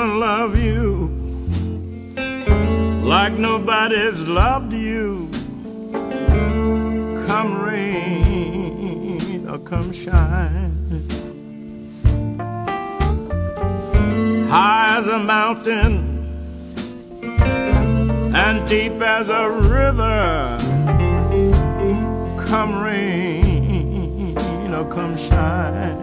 gonna love you like nobody's loved you. Come rain or come shine, high as a mountain and deep as a river. Come rain or come shine.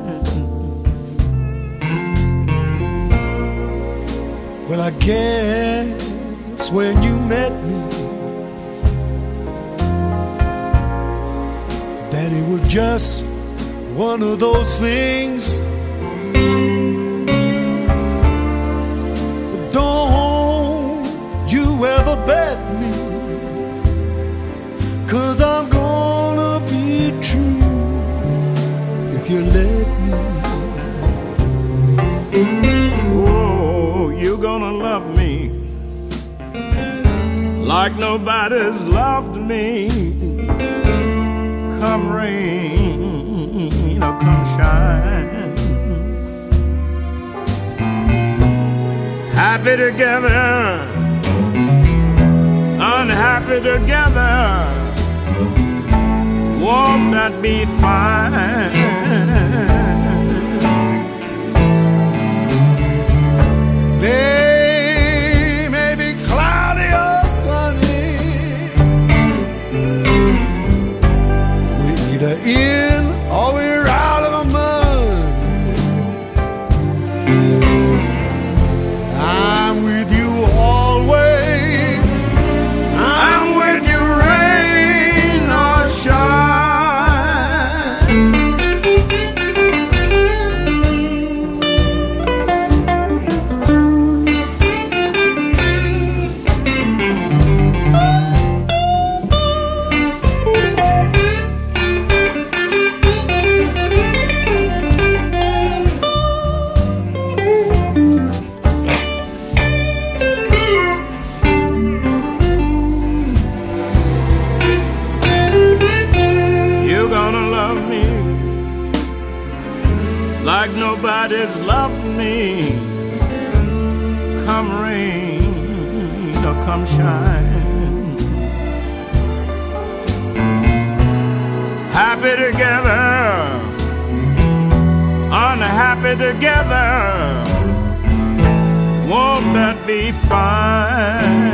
Well, I guess when you met me, that it was just one of those things. But don't you ever bet me, 'cause I'm gonna be true if you let me. Oh, you're gonna love me like nobody's loved me. Come rain or come shine, happy together, unhappy together. Won't that be fine? Day may be cloudy or sunny, we're either in or we're out of the mud. I'm with you always, I'm with you rain or shine. Like nobody's loved me. Come rain or come shine, happy together, unhappy together. Won't that be fine?